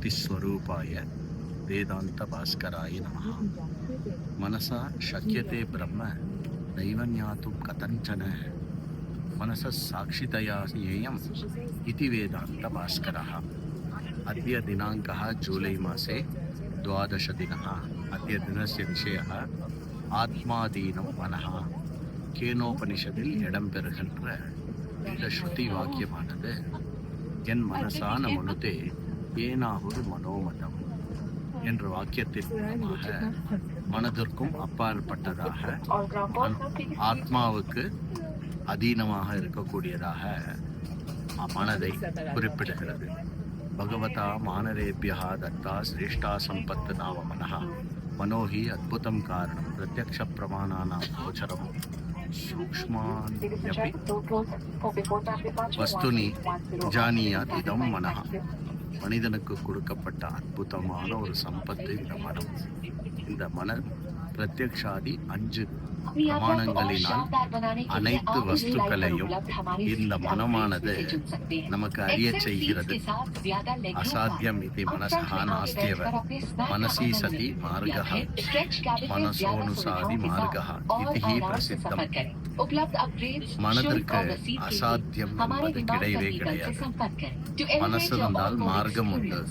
मनशक्तिस्वरूपाय वेदान्तभास्कराय नमः। मनसा शक्यते ब्रह्म नैव ज्ञातुं कथञ्चन मनसः साक्षितया ज्ञेयम् इति वेदान्तभास्करः। अद्य दिनाङ्कः जूलै मासे 12 दिनः। अद्य दिनस्य विषयः आत्मादीनं मनः. கேனோபனிஷத்தில் இடம்பெறுகின்ற இந்த ஸ்ருதி வாக்கியமானது என் மனசான மனுதே ஏனாகுரு மனோமதம் என்ற வாக்கியத்தின் மூலமாக மனதிற்கும் அப்பாற்பட்டதாக ஆத்மாவுக்கு அதீனமாக இருக்கக்கூடியதாக மனதை குறிப்பிடுகிறது. பகவதா மானரேபியா தத்தா சிரேஷ்டா சம்பத்து நாம மனஹ மனோஹி அத்புதம் காரணம் பிரத்யக்ஷ பிரமாணானாம் கோச்சரம் சூக்ஷ்மான்யபி வஸ்துனி ஜானியாத் இதம் மனஹ. மனிதனுக்கு கொடுக்கப்பட்ட அற்புதமான ஒரு சம்பத்து இந்த மனம். இந்த மன பிரத்யக்ஷாதி 5 பிரமாணங்களினால் அனைத்து வஸ்துக்களையும் இந்த மனமானது நமக்கு அறிய செய்கிறது. அசாத்தியம் இது மனசா நாஸ்தியவ மனசி சதி மார்கः மனசோனுசாதி மார்கः இது பிரசித்தம். மனதிற்கு அசாத்தியம் என்பது கிடையவே கிடையாது. மனசு இருந்தால் மார்க்கம் உண்டு.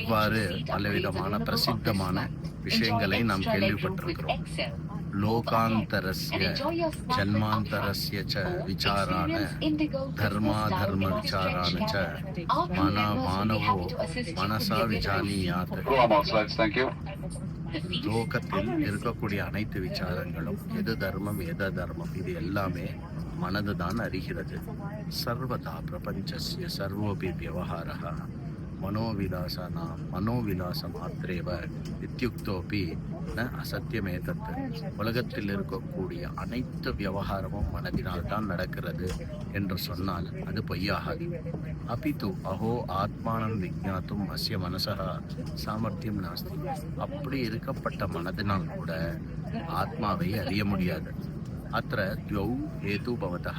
இவ்வாறு பலவிதமான பிரசித்தமான விஷயங்களை நாம் கேள்விப்பட்டிருக்கிறோம். லோகாந்தரஸ்ய ஜன்மாந்தரஸ்ய ச விசாரான தர்மாதர்ம விசாரான ச மானவோ மனசா விஜானியாத். லோகத்தில் இருக்கக்கூடிய அனைத்து விசாரங்களும் எது தர்மம் எது அதர்மம் இது எல்லாமே மனதுதான் அறிகிறது. சர்வதா பிரபஞ்சஸ்ய சர்வோபி வியவஹாரः மனோவிலாச மாத்திரேவ இத்யுக்தோபி ந அசத்தியமேதத். உலகத்தில் இருக்கக்கூடிய அனைத்து விவகாரமும் மனதினால் தான் நடக்கிறது என்று சொன்னால் அது பொய்யாகாது. அபிது அஹோ ஆத்மானம் விஜ்ஞாத்தும் அஸ்ய மனசா சாமர்த்தியம் நாஸ்தி. அப்படி இருக்கப்பட்ட மனதினால் கூட ஆத்மாவை அறிய முடியாது. அത്ര த்வௌ ஹேது பவதः.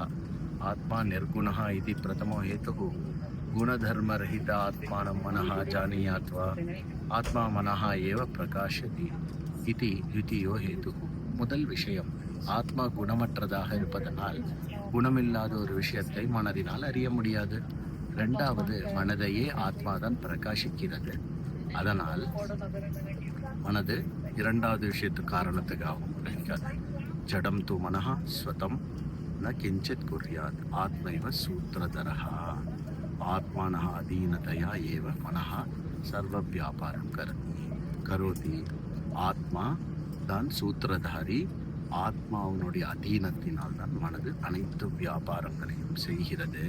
ஆத்மா நிர்குணः இது பிரதமோ ஹேதுः. குணதர்மரஹித ஆத்மானம் மனஹ ஜானியாத்வா ஆத்மா மனஹ ஏவ பிரகாஷதி இது த்விதீயோ ஹேது. முதல் விஷயம், ஆத்மா குணமற்றதாக இருப்பதனால் குணமில்லாத ஒரு விஷயத்தை மனதினால் அறிய முடியாது. இரண்டாவது, மனதையே ஆத்மாதான் பிரகாசிக்கிறது. அதனால் மனது இரண்டாவது விஷயத்துக்கு காரணத்துக்காகவும் நினைக்காது. ஜடம் து மனஹ ஸ்வதம் ந கிஞ்சித் குர்யாத் ஆத்மைவ சூத்திரதரஹ. ஆத்மானஹ அதீனதயா ஏவ மனஹ சர்வ வியாபாரம் கரோதி. ஆத்மா தான் சூத்திரதாரி. ஆத்மாவினுடைய அதீனத்தினால் தான் மனது அனைத்து வியாபாரங்களையும் செய்கிறது.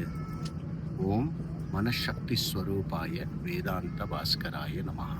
ஓம் மனசக்தி ஸ்வரூபாய வேதாந்த பாஸ்கராய நமஹ.